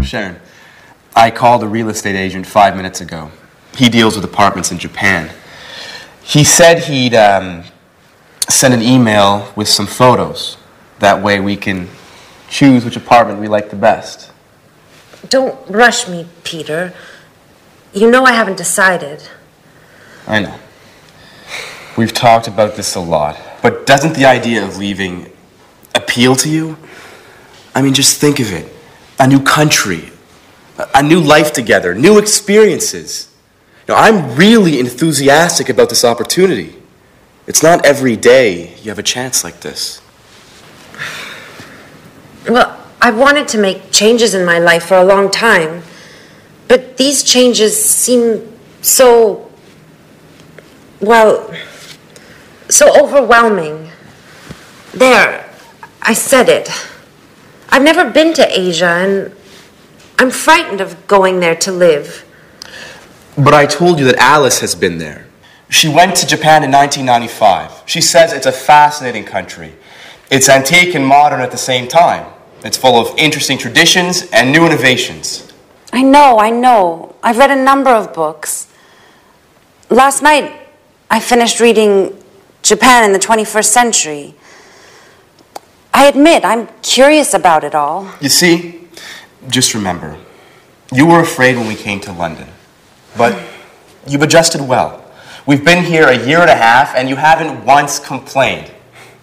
Sharon, I called a real estate agent 5 minutes ago. He deals with apartments in Japan. He said he'd send an email with some photos. That way we can choose which apartment we like the best. Don't rush me, Peter. You know I haven't decided. I know. We've talked about this a lot. But doesn't the idea of leaving appeal to you? I mean, just think of it. A new country, a new life together, new experiences. Now, I'm really enthusiastic about this opportunity. It's not every day you have a chance like this. Well, I've wanted to make changes in my life for a long time, but these changes seem so overwhelming. There, I said it. I've never been to Asia, and I'm frightened of going there to live. But I told you that Alice has been there. She went to Japan in 1995. She says it's a fascinating country. It's antique and modern at the same time. It's full of interesting traditions and new innovations. I know. I've read a number of books. Last night, I finished reading Japan in the 21st Century. I admit, I'm curious about it all. You see, just remember, you were afraid when we came to London, but you've adjusted well. We've been here a year and a half, and you haven't once complained.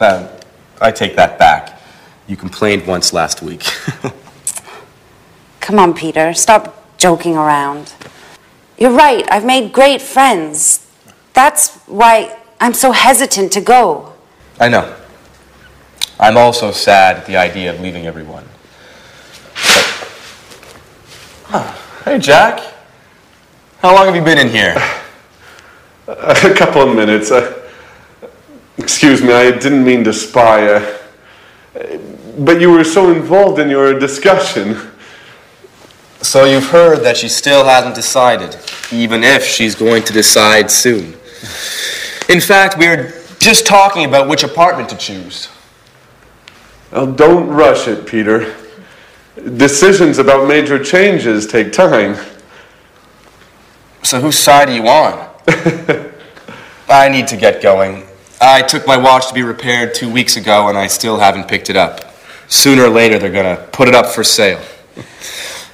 I take that back. You complained once last week. Come on, Peter, stop joking around. You're right, I've made great friends. That's why I'm so hesitant to go. I know. I'm also sad at the idea of leaving everyone. But... Hey, Jack. How long have you been in here? A couple of minutes. Excuse me, I didn't mean to spy. But you were so involved in your discussion. So you've heard that she still hasn't decided, even if she's going to decide soon. In fact, we were just talking about which apartment to choose. Well, don't rush it, Peter. Decisions about major changes take time. So whose side are you on? I need to get going. I took my watch to be repaired 2 weeks ago, and I still haven't picked it up. Sooner or later, they're going to put it up for sale.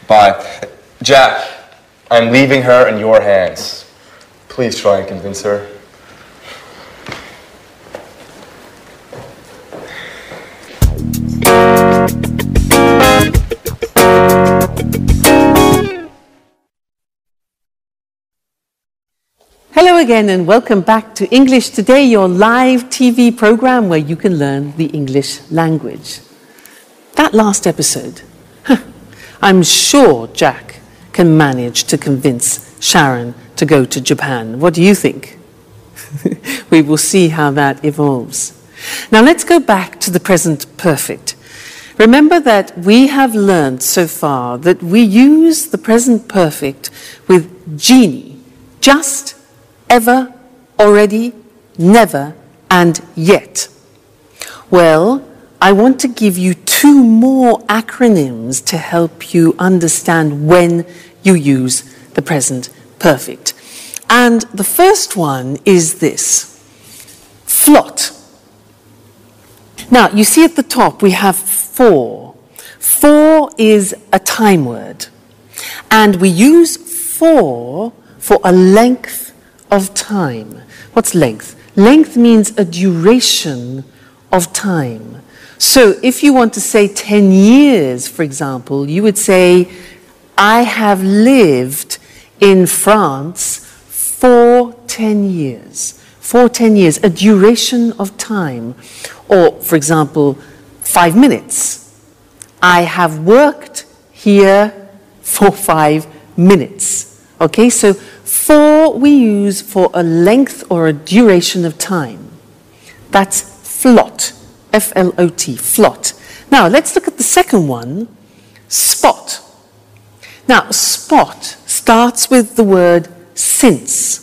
Bye. Jack, I'm leaving her in your hands. Please try and convince her. Hello again and welcome back to English Today, your live TV program where you can learn the English language. That last episode, I'm sure Jack can manage to convince Sharon to go to Japan. What do you think? We will see how that evolves. Now let's go back to the present perfect. Remember that we have learned so far that we use the present perfect with genie, just, ever, already, never, and yet. Well, I want to give you 2 more acronyms to help you understand when you use the present perfect. And the first one is this: flot. Now, you see at the top we have 4. 4 is a time word. And we use 4 for a length of time. What's length? Length means a duration of time. So if you want to say 10 years, for example, you would say, I have lived in France for 10 years. For 10 years, a duration of time. Or, for example, 5 minutes. I have worked here for 5 minutes. Okay, so 4 we use for a length or a duration of time. That's flot, F-L-O-T, flot. Now, let's look at the second one, spot. Now, spot starts with the word since.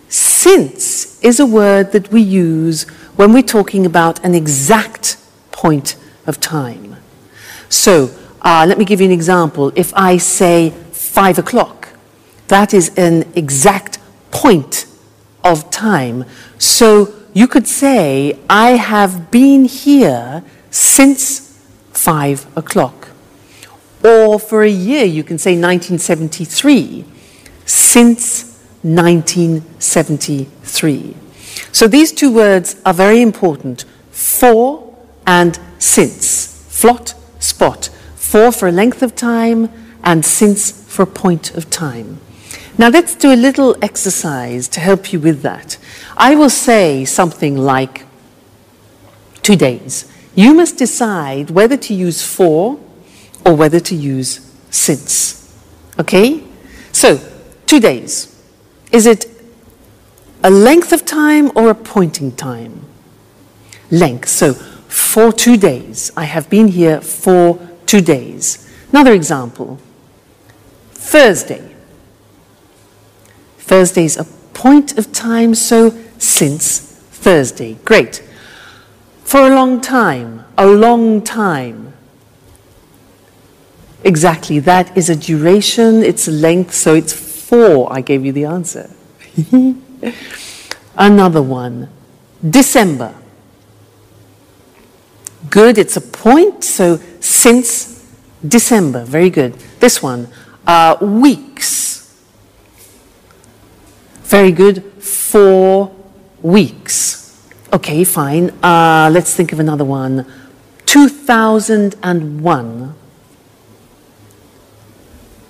Since is a word that we use when we're talking about an exact point of time. So, let me give you an example. If I say 5 o'clock, that is an exact point of time. So you could say, I have been here since 5 o'clock. Or for a year, you can say 1973, since 1973. So these two words are very important, for and since. Flot, spot. For a length of time, and since for a point of time. Now let's do a little exercise to help you with that. I will say something like 2 days. You must decide whether to use for or whether to use since. Okay? So, 2 days. Is it a length of time or a pointing time? Length. So, for 2 days. I have been here for 2 days. Another example. Thursday. Thursday is a point of time, so since Thursday. Great. For a long time. A long time. Exactly, that is a duration, it's a length, so it's for. I gave you the answer. Another one. December. Good, it's a point, so since December. Very good. This one. Weeks. Very good. 4 weeks. Okay, fine. Let's think of another one. 2001.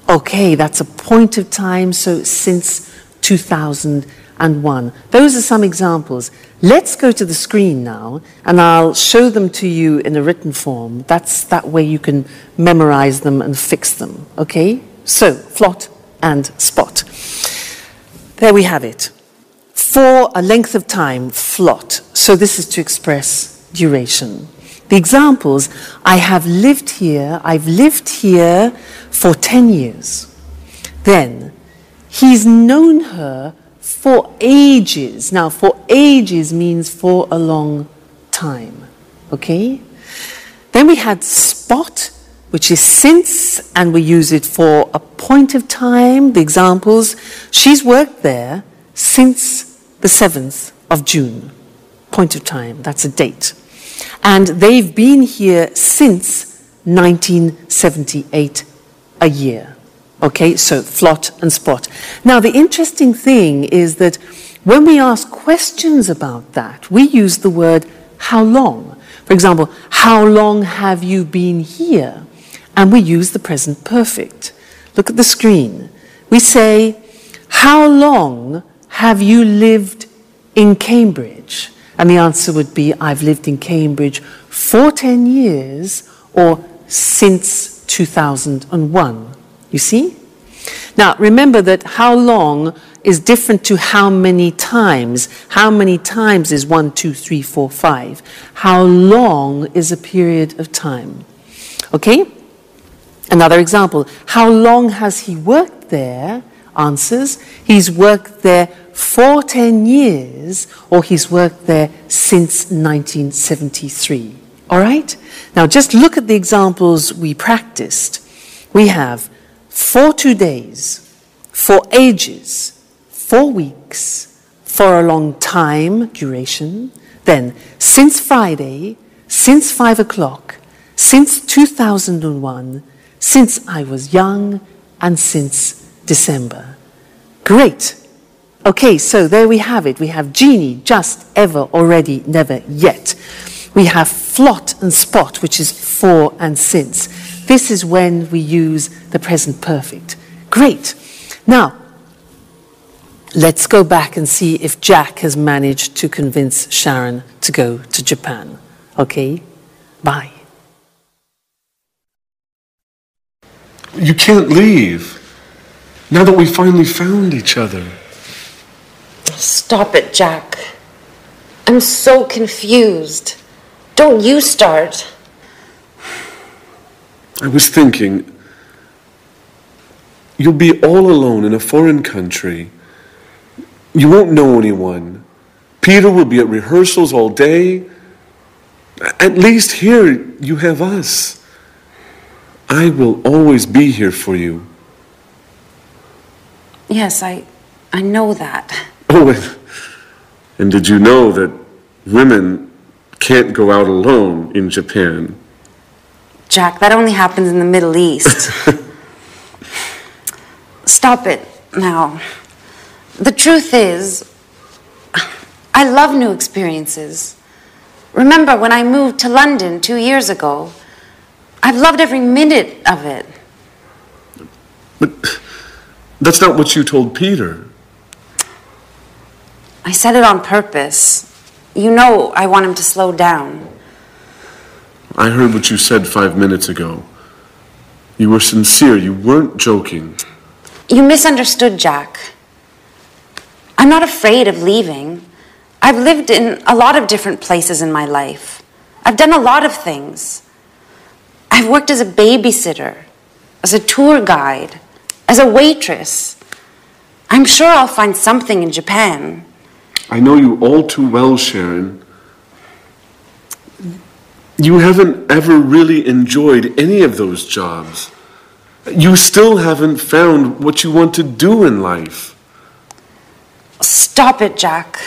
Okay, that's a point of time, so since 2001. Those are some examples. Let's go to the screen now, and I'll show them to you in a written form. That way you can memorize them and fix them, okay? So, flot and spot. There we have it. For a length of time, flot. So this is to express duration. The examples, I've lived here for 10 years. Then, he's known her for ages. Now, for ages means for a long time, okay? Then we had spot, which is since, and we use it for a point of time. The examples, she's worked there since the 7th of June. Point of time, that's a date. And they've been here since 1978, a year. Okay, so flot and spot. Now, the interesting thing is that when we ask questions about that, we use the word how long. For example, how long have you been here? And we use the present perfect. Look at the screen. We say, how long have you lived in Cambridge? And the answer would be, I've lived in Cambridge for 10 years or since 2001. You see? Now, remember that how long is different to how many times. How many times is 1, 2, 3, 4, 5. How long is a period of time? Okay? Another example. How long has he worked there? Answers. He's worked there for 10 years, or he's worked there since 1973. All right? Now, just look at the examples we practiced. We have for 2 days, for ages, 4 weeks, for a long time, duration, then since Friday, since 5 o'clock, since 2001, since I was young, and since December. Great. Okay, so there we have it. We have genie, just, ever, already, never, yet. We have flot and spot, which is for and since. This is when we use the present perfect. Great. Now, let's go back and see if Jack has managed to convince Sharon to go to Japan. Okay? Bye. You can't leave. Now that we finally found each other. Stop it, Jack. I'm so confused. Don't you start. I was thinking, you'll be all alone in a foreign country. You won't know anyone. Peter will be at rehearsals all day. At least here you have us. I will always be here for you. Yes, I know that. Oh, and did you know that women can't go out alone in Japan? Jack, that only happens in the Middle East. Stop it now. The truth is, I love new experiences. Remember when I moved to London 2 years ago? I've loved every minute of it. But that's not what you told Peter. I said it on purpose. You know I want him to slow down. I heard what you said 5 minutes ago. You were sincere. You weren't joking. You misunderstood, Jack. I'm not afraid of leaving. I've lived in a lot of different places in my life. I've done a lot of things. I've worked as a babysitter, as a tour guide, as a waitress. I'm sure I'll find something in Japan. I know you all too well, Sharon. You haven't ever really enjoyed any of those jobs. You still haven't found what you want to do in life. Stop it, Jack.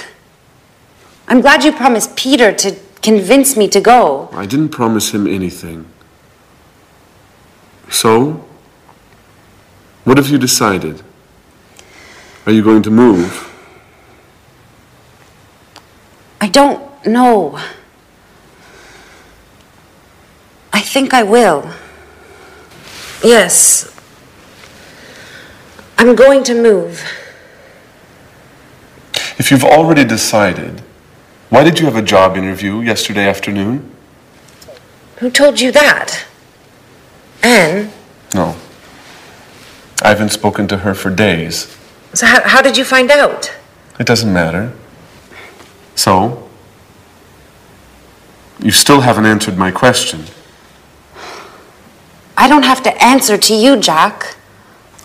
I'm glad you promised Peter to convince me to go. I didn't promise him anything. So, what have you decided? Are you going to move? I don't know. I think I will. Yes. I'm going to move. If you've already decided, why did you have a job interview yesterday afternoon? Who told you that? Anne? No. I haven't spoken to her for days. So how did you find out? It doesn't matter. So, you still haven't answered my question. I don't have to answer to you, Jack.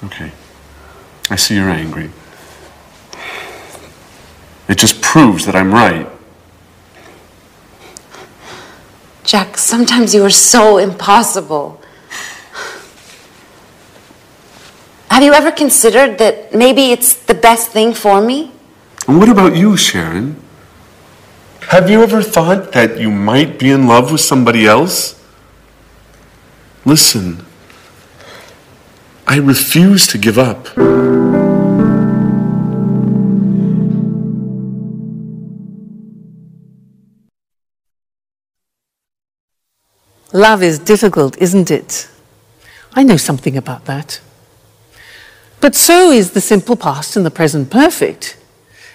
Okay. I see you're angry. It just proves that I'm right. Jack, sometimes you are so impossible. Have you ever considered that maybe it's the best thing for me? And what about you, Sharon? Have you ever thought that you might be in love with somebody else? Listen, I refuse to give up. Love is difficult, isn't it? I know something about that. But so is the simple past and the present perfect.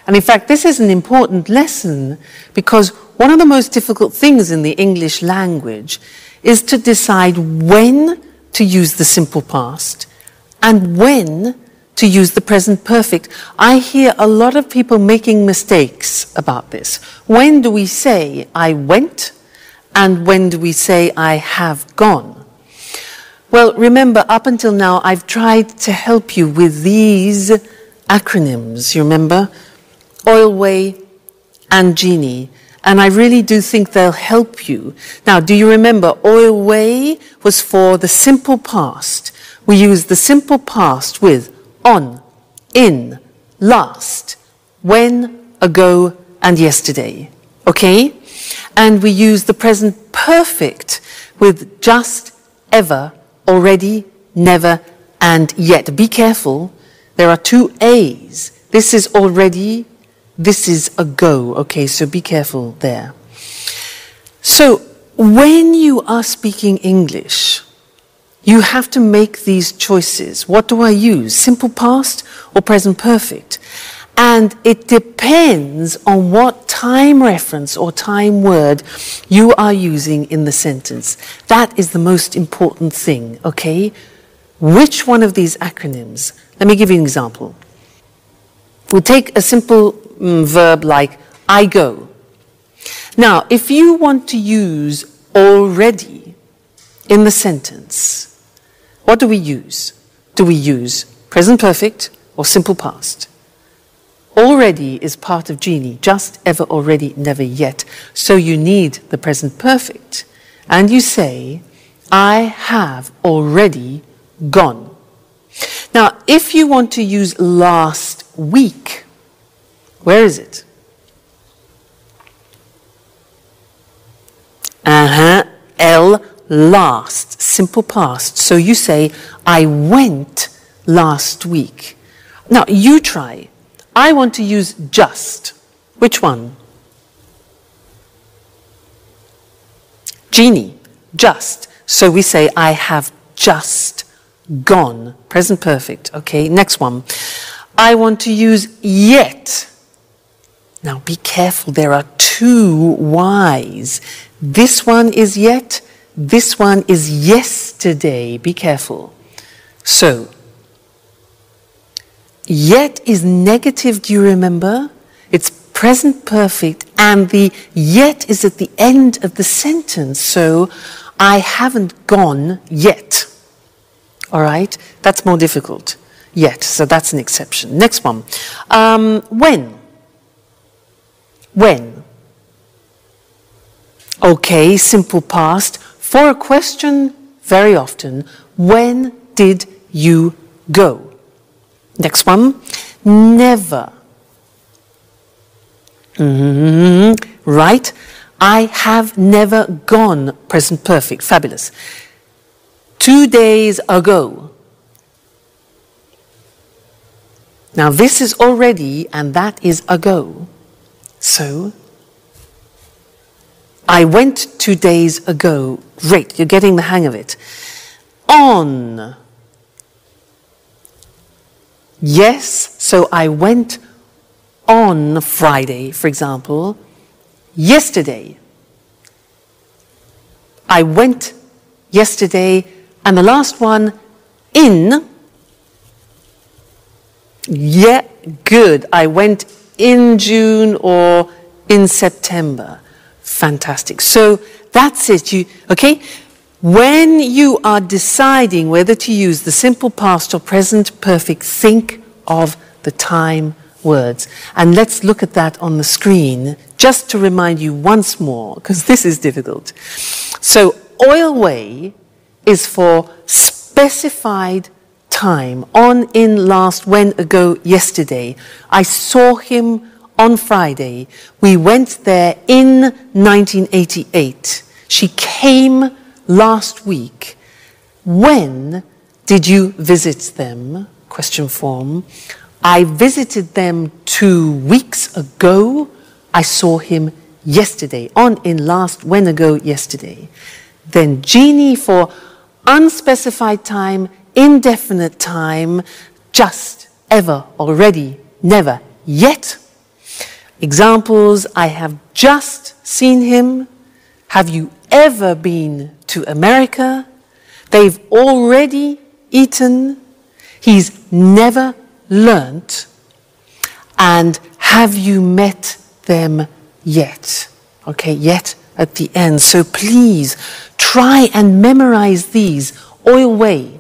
And in fact, this is an important lesson because one of the most difficult things in the English language is to decide when to use the simple past and when to use the present perfect. I hear a lot of people making mistakes about this. When do we say I went and when do we say I have gone? Well, remember, up until now, I've tried to help you with these acronyms, you remember? Oilway and Genie. And I really do think they'll help you. Now, do you remember Oilway was for the simple past? We use the simple past with on, in, last, when, ago, and yesterday. Okay? And we use the present perfect with just, ever, already, never, and yet. Be careful. There are two A's. This is already, this is ago. Okay, so be careful there. So when you are speaking English, you have to make these choices. What do I use? Simple past or present perfect? And it depends on what time reference or time word you are using in the sentence. That is the most important thing, okay? Which one of these acronyms? Let me give you an example. We'll take a simple verb like I go. Now, if you want to use already in the sentence, what do we use? Do we use present perfect or simple past? Already is part of Genie, just, ever, already, never, yet. So you need the present perfect. And you say, I have already gone. Now, if you want to use last week, where is it? Last, simple past. So you say, I went last week. Now, you try. I want to use just. Which one? Jeannie, just. So we say, I have just gone. Present perfect. Okay, next one. I want to use yet. Now be careful, there are two Y's. This one is yet, this one is yesterday. Be careful. So, yet is negative, do you remember? It's present perfect, and the yet is at the end of the sentence. So, I haven't gone yet. All right? That's more difficult. Yet, so that's an exception. Next one. When? When? Okay, simple past. For a question, very often, when did you go? Next one. Never. Right? I have never gone. Present perfect. Fabulous. 2 days ago. Now this is already, and that is ago. So, I went 2 days ago. Great, you're getting the hang of it. On. Yes, so I went on Friday, for example. Yesterday. I went yesterday. And the last one, in. Yeah, good. I went in June or in September. Fantastic. So that's it. Okay? When you are deciding whether to use the simple past or present perfect, think of the time words. And let's look at that on the screen just to remind you once more, because this is difficult. So oil way is for specified time. On, in, last, when, ago, yesterday. I saw him on Friday. We went there in 1988. She came last week. When did you visit them? Question form. I visited them 2 weeks ago. I saw him yesterday. On, in, last, when, ago, yesterday. Then Jeannie for unspecified time, indefinite time, just, ever, already, never, yet. Examples, I have just seen him. Have you ever been to America? They've already eaten. He's never learnt. And have you met them yet? Okay, yet at the end. So please try and memorize these. Oil way,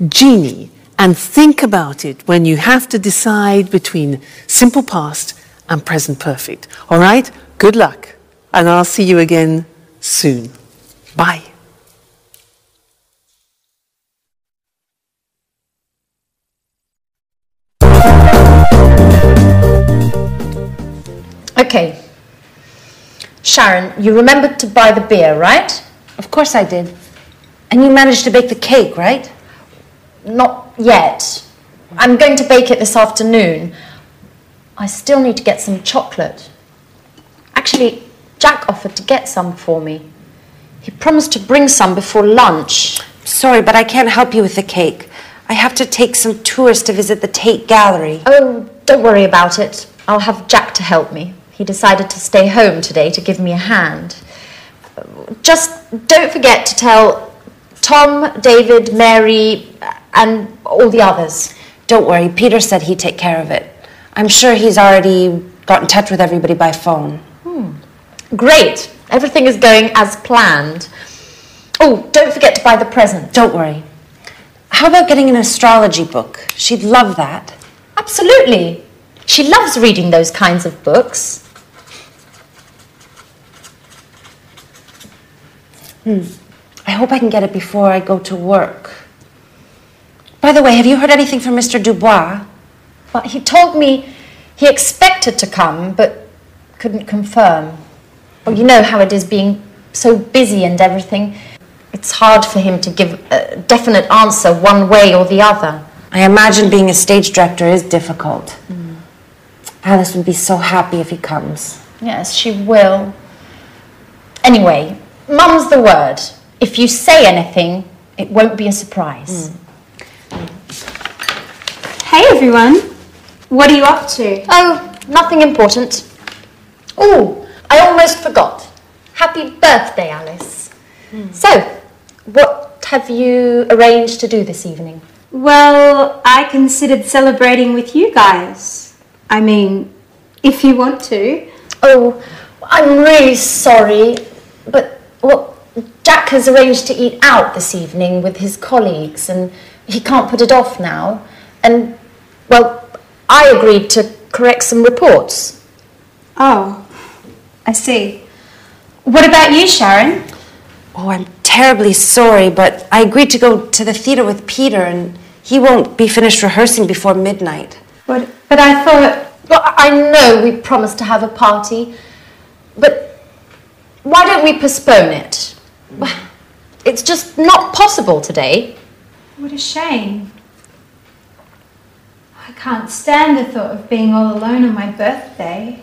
Jeannie, and think about it when you have to decide between simple past and present perfect. All right? Good luck. And I'll see you again soon. Bye. Okay. Sharon, you remembered to buy the beer, right? Of course I did. And you managed to bake the cake, right? Not yet. I'm going to bake it this afternoon. I still need to get some chocolate. Actually, Jack offered to get some for me. He promised to bring some before lunch. Sorry, but I can't help you with the cake. I have to take some tours to visit the Tate Gallery. Oh, don't worry about it. I'll have Jack to help me. He decided to stay home today to give me a hand. Just don't forget to tell Tom, David, Mary, and all the others. Don't worry, Peter said he'd take care of it. I'm sure he's already got in touch with everybody by phone. Great. Everything is going as planned. Oh, don't forget to buy the present. Don't worry. How about getting an astrology book? She'd love that. Absolutely. She loves reading those kinds of books. I hope I can get it before I go to work. By the way, have you heard anything from Mr. Dubois? Well, he told me he expected to come, but couldn't confirm. Well, you know how it is being so busy and everything. It's hard for him to give a definite answer one way or the other. I imagine being a stage director is difficult. Alice would be so happy if he comes. Yes, she will. Anyway, Mum's the word. If you say anything, it won't be a surprise. Hey everyone, what are you up to? Oh, nothing important. Oh, I almost forgot. Happy birthday, Alice. So, what have you arranged to do this evening? Well, I considered celebrating with you guys. I mean, if you want to. Oh, I'm really sorry, but, well, Jack has arranged to eat out this evening with his colleagues and he can't put it off now. And, well, I agreed to correct some reports. Oh, I see. What about you, Sharon? Oh, I'm terribly sorry, but I agreed to go to the theater with Peter, and he won't be finished rehearsing before midnight. But I thought... Well, I know we promised to have a party, but why don't we postpone it? It's just not possible today. What a shame. I can't stand the thought of being all alone on my birthday.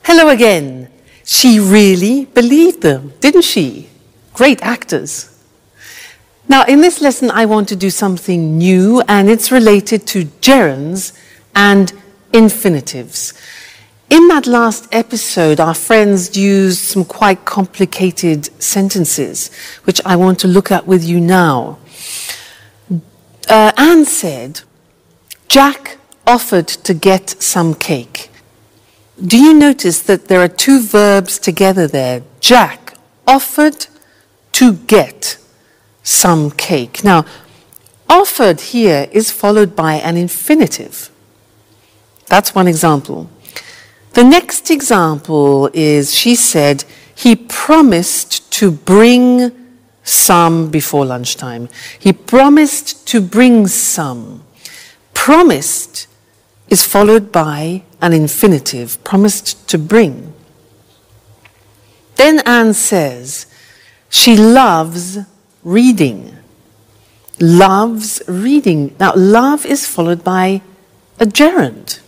Hello again. She really believed them, didn't she? Great actors. Now, in this lesson, I want to do something new, and it's related to gerunds and infinitives. In that last episode, our friends used some quite complicated sentences, which I want to look at with you now. Anne said, Jack offered to get some cake. Do you notice that there are two verbs together there? Jack offered to get some cake. Now, offered here is followed by an infinitive. That's one example. The next example is, she said, he promised to bring some before lunchtime. He promised to bring some. Promised is followed by an infinitive, promised to bring. Then Anne says, she loves reading. Loves reading. Now, love is followed by a gerund.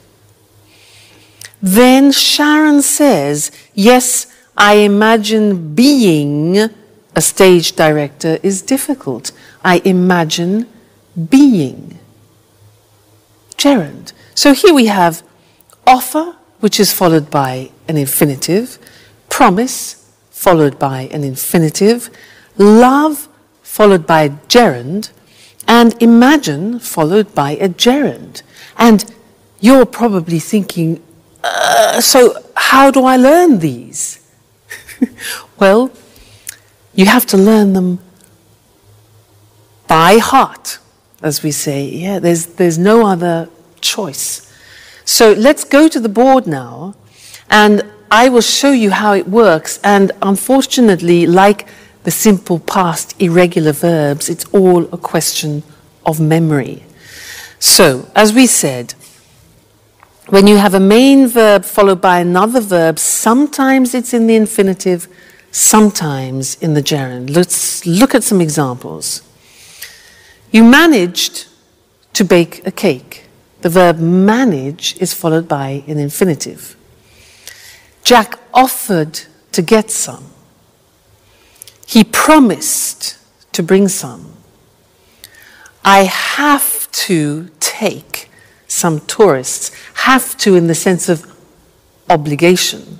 Then Sharon says, yes, I imagine being a stage director is difficult. I imagine being. Gerund. So here we have offer, which is followed by an infinitive, promise, followed by an infinitive, love, followed by a gerund, and imagine, followed by a gerund. And you're probably thinking, so how do I learn these? Well, you have to learn them by heart, as we say. Yeah, there's no other choice. So let's go to the board now, and I will show you how it works. And unfortunately, like the simple past irregular verbs, it's all a question of memory. So, as we said, when you have a main verb followed by another verb, sometimes it's in the infinitive, sometimes in the gerund. Let's look at some examples. You managed to bake a cake. The verb manage is followed by an infinitive. Jack offered to get some. He promised to bring some. I have to take some tourists. Have to in the sense of obligation.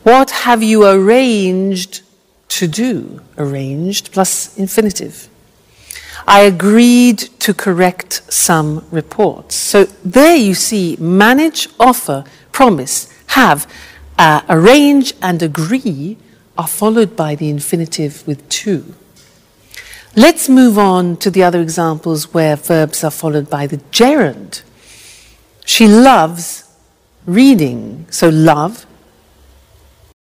What have you arranged to do? Arranged plus infinitive. I agreed to correct some reports. So there you see manage, offer, promise, have, arrange and agree are followed by the infinitive with to. Let's move on to the other examples where verbs are followed by the gerund. She loves reading. So love